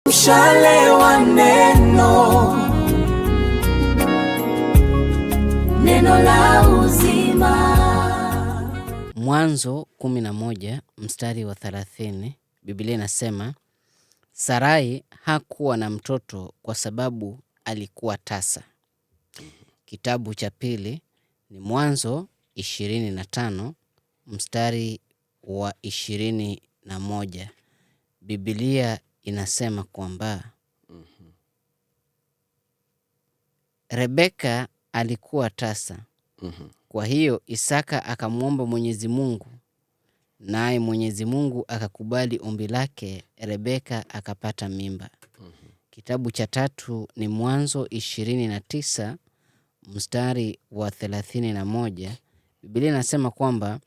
Mshale wa neno, neno la uzima. Mwanzo 11 mstari wa 30, Biblia inasema Sarai hakuwa na mtoto kwa sababu alikuwa tasa. Kitabu cha pili ni Mwanzo 25 mstari wa 21. Biblia inasema kwamba Rebeka alikuwa tasa. Kwa hiyo Isaka akamwomba Mwenyezi Mungu, naye Mwenyezi Mungu akakubali ombi lake, Rebeka akapata mimba. Kitabu cha tatu ni Mwanzo 29 mstari wa 31. Biblia inasema kwamba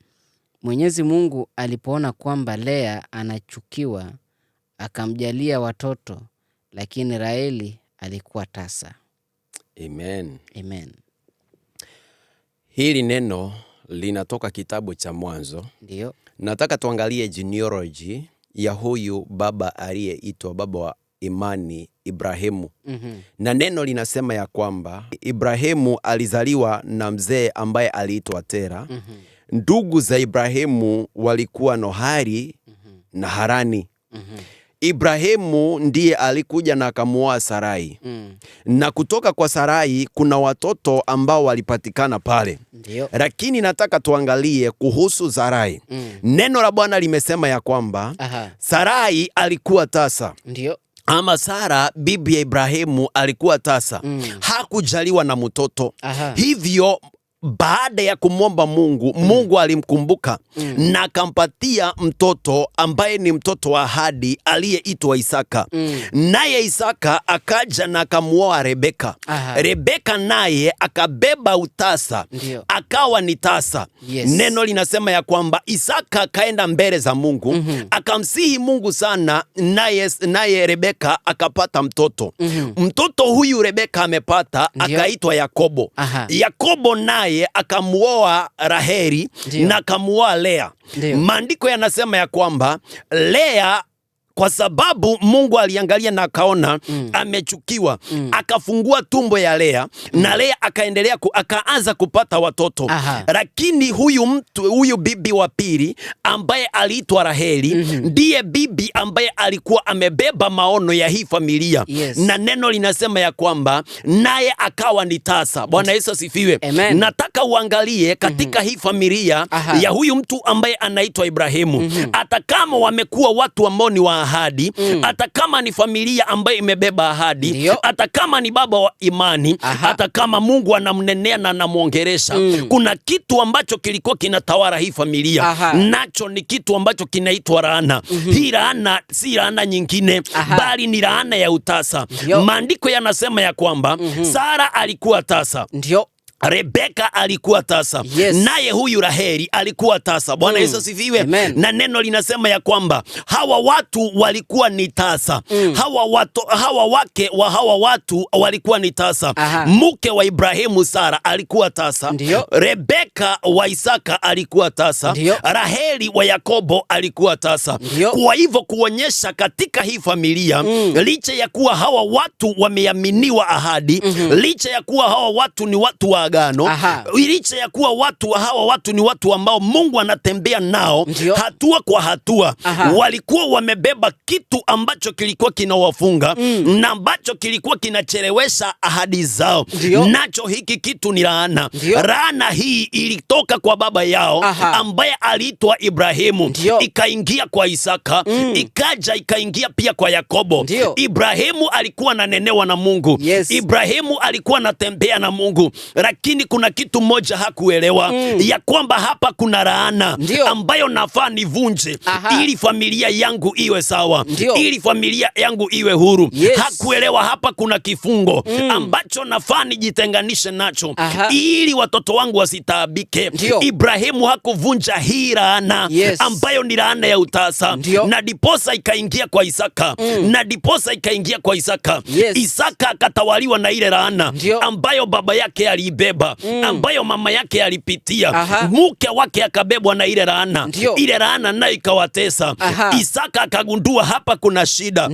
Mwenyezi Mungu alipoona kwamba Lea anachukiwa, akamjalia watoto, lakini Raheli alikuwa tasa. Amen. Amen. Hili neno linatoka kitabu cha Mwanzo. Ndio. Nataka tuangalie genealogy ya huyu baba aliyeitwa baba wa imani, Ibrahimu. Na neno linasema ya kwamba Ibrahimu alizaliwa na mzee ambaye aliitwa Tera. Ndugu za Ibrahimu walikuwa Nohari na Harani. Ibrahimu ndiye alikuja na akamuoa Sarai. Na kutoka kwa Sarai kuna watoto ambao walipatikana pale. Ndio. Lakini nataka tuangalie kuhusu Sarai. Neno la Bwana limesema ya kwamba Sarai alikuwa tasa. Ndio. Ama Sara bibi ya Ibrahimu alikuwa tasa. Hakujaliwa na mtoto. Hivyo baada ya kumwomba Mungu, Mungu alimkumbuka na akampatia mtoto ambaye ni mtoto wa ahadi aliyeitwa Isaka. Naye Isaka akaja na akamuoa Rebeka. Rebeka naye akabeba utasa. Ndio. Akawa ni tasa. Yes. Neno linasema ya kwamba Isaka akaenda mbele za Mungu, akamsihi Mungu sana, naye Rebeka akapata mtoto. Mtoto huyu Rebeka amepata akaitwa Yakobo. Yakobo naye akamuoa Raheli na akamuoa Lea. Maandiko yanasema ya kwamba Lea, kwa sababu Mungu aliangalia na akaona amechukiwa, akafungua tumbo ya Lea na Lea akaendelea akaanza kupata watoto. Lakini huyu bibi wa pili ambaye aliitwa Raheli ndiye bibi ambaye alikuwa amebeba maono ya hii familia. Na neno linasema ya kwamba naye akawa ni tasa. Bwana Yesu asifiwe. Nataka uangalie katika hii familia ya huyu mtu ambaye anaitwa Ibrahimu. Hata kama wamekuwa watu ambao ni wa ahadi, hata kama ni familia ambayo imebeba ahadi, hata kama ni baba wa imani, hata kama Mungu anamnenea na anamuongeresha, kuna kitu ambacho kilikuwa kinatawala hii familia. Nacho ni kitu ambacho kinaitwa laana. Hii laana si laana nyingine, bali ni laana ya utasa. Maandiko yanasema ya kwamba Sara alikuwa tasa. Ndio. Rebeka alikuwa tasa. Naye huyu Raheli alikuwa tasa. Bwana Yesu asifiwe. Na neno linasema ya kwamba hawa watu walikuwa ni tasa. Hawa wake wa hawa watu walikuwa ni tasa. Mke wa Ibrahimu Sara alikuwa tasa. Rebeka wa Isaka alikuwa tasa. Raheli wa Yakobo alikuwa tasa. Kwa hivyo kuonyesha katika hii familia, licha ya kuwa hawa watu wameaminiwa ahadi, licha ya kuwa hawa watu ni watu wa agano, licha ya kuwa hawa watu ni watu ambao Mungu anatembea nao hatua kwa hatua, walikuwa wamebeba kitu ambacho kilikuwa kinawafunga na ambacho kilikuwa kinachelewesha ahadi zao. Nacho hiki kitu ni laana. Laana hii ilitoka kwa baba yao ambaye aliitwa Ibrahimu, ikaingia kwa Isaka, ikaingia pia kwa Yakobo. Ibrahimu alikuwa ananenewa na Mungu. Ibrahimu alikuwa anatembea na Mungu, lakini kuna kitu moja hakuelewa, ya kwamba hapa kuna laana ambayo nafaa nivunje ili familia yangu iwe sawa, ili familia yangu iwe huru. Hakuelewa hapa kuna kifungo ambacho nafaa nijitenganishe nacho ili watoto wangu wasitaabike. Ibrahimu hakuvunja hii laana ambayo ni laana ya utasa, na diposa ikaingia kwa Isaka, na diposa ikaingia kwa Isaka. Isaka akatawaliwa na ile laana ambayo baba yake alibeba, ambayo mama yake alipitia. Mke wake akabebwa na ile laana. Ile laana nayo ikawatesa. Isaka akagundua hapa kuna shida.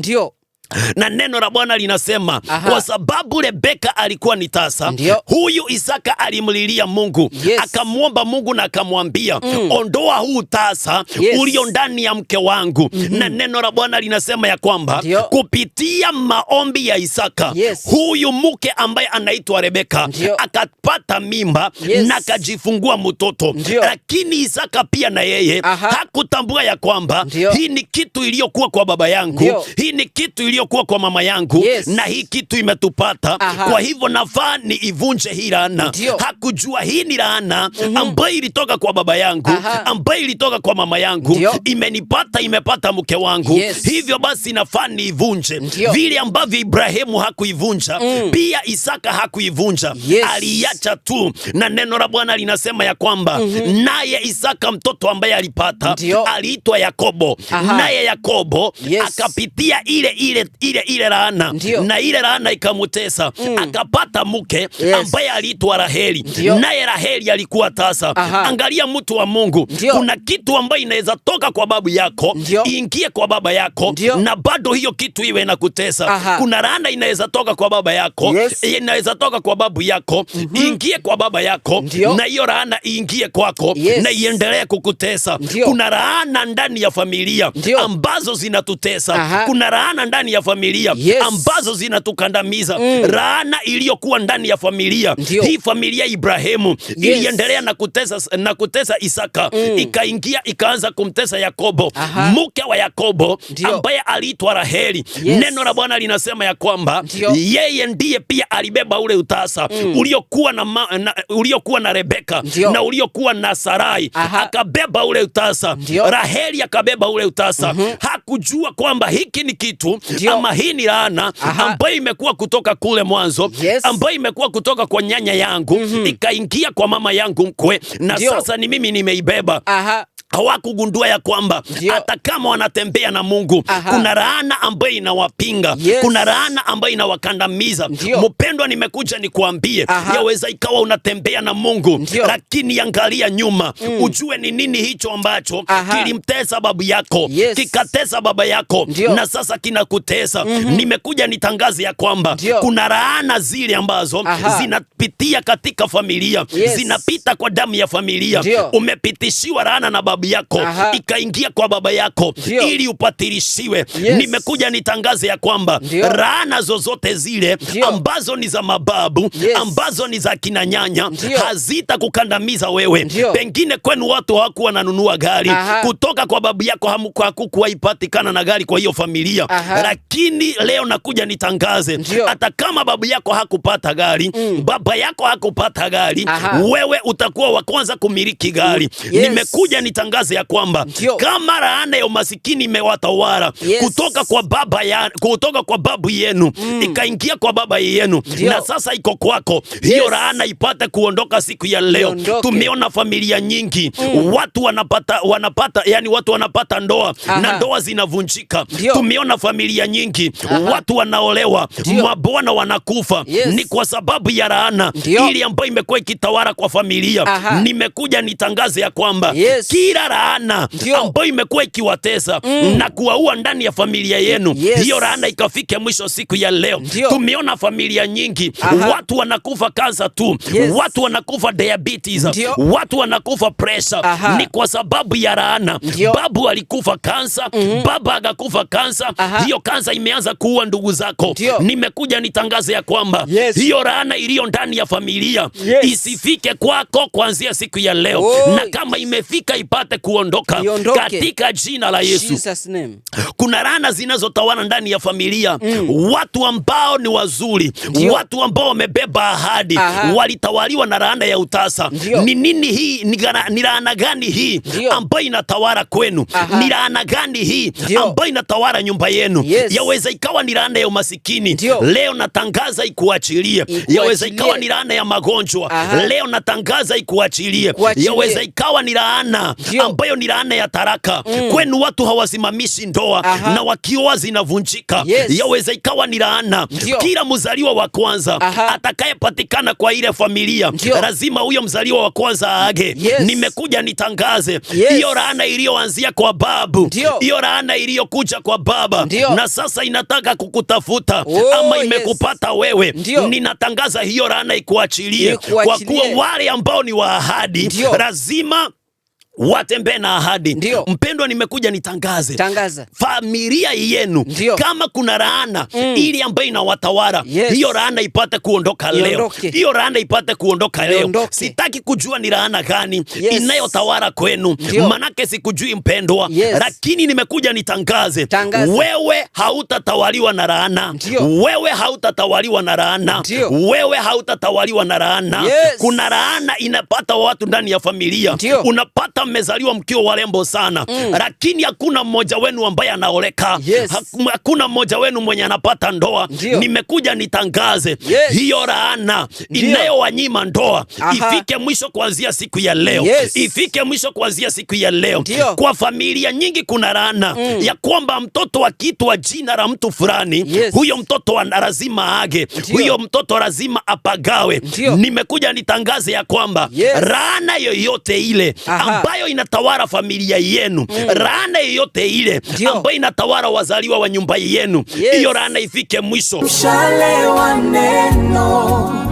Na neno la Bwana linasema kwa sababu Rebeka alikuwa ni tasa, huyu Isaka alimlilia Mungu, akamwomba Mungu na akamwambia, ondoa huu tasa ulio ndani ya mke wangu. Na neno la Bwana linasema ya kwamba kupitia maombi ya Isaka, huyu mke ambaye anaitwa Rebeka akapata mimba na akajifungua mtoto. Lakini Isaka pia na yeye hakutambua ya kwamba hii ni kitu iliyokuwa kwa baba yangu, hii ni kitu iliyokuwa kwa mama yangu, na hii kitu imetupata. Kwa hivyo nafaa ni ivunje hii laana. Hakujua hii ni laana ambayo ilitoka kwa baba yangu, ambayo ilitoka kwa mama yangu, imenipata, imepata mke wangu. Hivyo basi nafaa ni ivunje. Vile ambavyo Ibrahimu hakuivunja, pia Isaka hakuivunja, aliacha tu. Na neno la Bwana linasema ya kwamba naye Isaka mtoto ambaye alipata aliitwa Yakobo. Naye Yakobo akapitia ile laana, na ile laana ikamutesa. Akapata mke ambaye aliitwa Raheli. Naye Raheli alikuwa tasa. Angalia mtu wa Mungu, kuna kitu ambayo inaweza toka kwa babu yako iingie kwa baba yako, na bado hiyo kitu iwe na kutesa. Kuna laana inaweza toka kwa baba yako, inaweza toka kwa babu yako, iingie kwa baba yako, na hiyo laana iingie kwako na iendelee kukutesa. Kuna laana ndani ya familia ambazo zinatutesa. Kuna laana ndani ya familia ambazo zinatukandamiza. Laana iliyokuwa ndani ya familia, hii familia Ibrahimu iliendelea na kutesa Isaka, ikaingia ikaanza kumtesa Yakobo, mke wa Yakobo ambaye aliitwa Raheli. Neno la Bwana linasema ya kwamba yeye ndiye pia alibeba ule utasa uliokuwa na Rebeka na uliokuwa na Sarai. Akabeba ule utasa. Raheli akabeba ule utasa. Hakujua kwamba hiki ni kitu ama hii ni laana ambayo imekuwa kutoka kule mwanzo, ambayo imekuwa kutoka kwa nyanya yangu, ikaingia kwa mama yangu mkwe, na sasa ni mimi nimeibeba. Hawakugundua ya kwamba hata kama wanatembea na Mungu, kuna laana ambayo inawapinga, kuna laana ambayo inawakandamiza. Mpendwa, nimekuja nikuambie, yaweza ikawa unatembea na Mungu, lakini angalia nyuma, ujue ni nini hicho ambacho kilimtesa babu yako, kikatesa baba yako, na sasa kinakutesa. Nimekuja nitangaze ya kwamba kuna laana zile ambazo zinapitia katika familia, zinapita kwa damu ya familia. Umepitishiwa laana na babu yako, ikaingia kwa baba yako ili upatilishiwe. Nimekuja nitangaze ya kwamba laana zozote zile ambazo ni za mababu, ambazo ni za kina nyanya, hazita kukandamiza wewe. Pengine kwenu watu hawakuwa nanunua gari, kutoka kwa babu yako hakukuwa ipatikana na gari kwa hiyo familia. Lakini leo nakuja nitangaze, hata kama babu yako hakupata gari, baba yako hakupata gari, wewe utakuwa wa kwanza kumiliki gari. Nimekuja nitangaze ya kwamba kama laana ya umasikini imewatawala kutoka kwa babu yenu, ikaingia kwa baba yenu, na sasa iko kwako, hiyo laana ipate kuondoka siku ya leo. Tumeona familia nyingi, watu wanapata ndoa na ndoa zinavunjika. Tumeona familia nyingi, watu wanaolewa, mabwana wanakufa. Ni kwa sababu ya laana ili ambayo imekuwa ikitawala kwa familia. Nimekuja nitangaze ya kwamba kila laana ambayo imekuwa ikiwatesa na kuwaua ndani ya familia yenu, hiyo laana ikafike mwisho siku ya leo. Tumeona familia nyingi, watu wanakufa kansa tu, watu wanakufa diabetes, watu wanakufa pressure. Ni kwa sababu ya laana. Babu alikufa kansa, baba akakufa kansa, hiyo kansa imeanza kuua ndugu zako. Nimekuja nitangaze ya kwamba hiyo laana iliyo ndani ya familia isifike kwako kuanzia siku ya leo, na kama imefika ipate kuondoka katika jina la Yesu. Kuna laana zinazotawala ndani ya familia. Watu ambao ni wazuri, watu ambao wamebeba ahadi, walitawaliwa na laana ya utasa. Ni nini hii? Ni laana gani hii ambayo inatawala kwenu? Ni laana gani hii ambayo inatawala nyumba yenu? Yaweza ikawa ni laana ya umasikini, leo natangaza ikuachilie. Yaweza ikawa ni laana ya magonjwa, leo natangaza ikuachilie. Yaweza ikawa ni laana ambayo ni laana ya taraka. Kwenu watu hawasimamishi ndoa na wakioa zinavunjika. Yaweza ikawa ni laana. Kila mzaliwa wa kwanza atakayepatikana kwa ile familia lazima huyo mzaliwa wa kwanza aage. Nimekuja nitangaze hiyo laana iliyoanzia kwa babu, hiyo laana iliyokuja kwa baba na sasa inataka kukutafuta ama imekupata wewe. Ninatangaza hiyo laana ikuachilie, kwa kuwa wale ambao ni wa ahadi lazima watembee na ahadi. Mpendwa, nimekuja nitangaze familia yenu kama kuna laana ili ambayo inawatawala, hiyo laana ipate kuondoka leo. Hiyo laana ipate kuondoka leo. Sitaki kujua ni laana gani inayotawala kwenu, manake sikujui mpendwa, lakini nimekuja nitangaze wewe hautatawaliwa na laana. Wewe hautatawaliwa na laana. Wewe hautatawaliwa na laana. Kuna laana inapata watu ndani ya familia. Unapata mmezaliwa mkiwa warembo sana, lakini hakuna mmoja wenu ambaye anaoleka. Hakuna mmoja wenu mwenye anapata ndoa. Nimekuja nitangaze hiyo laana inayowanyima ndoa ifike mwisho kuanzia siku ya leo. Ifike mwisho kuanzia siku ya leo. Kwa familia nyingi kuna laana ya kwamba mtoto akiitwa jina la mtu fulani, huyo mtoto lazima aage. Huyo mtoto lazima apagawe. Nimekuja nitangaze ya kwamba laana yoyote ile ambayo inatawala familia yenu, laana yoyote ile ambayo inatawala wazaliwa wa nyumba yenu, hiyo laana ifike mwisho. Mshale wa neno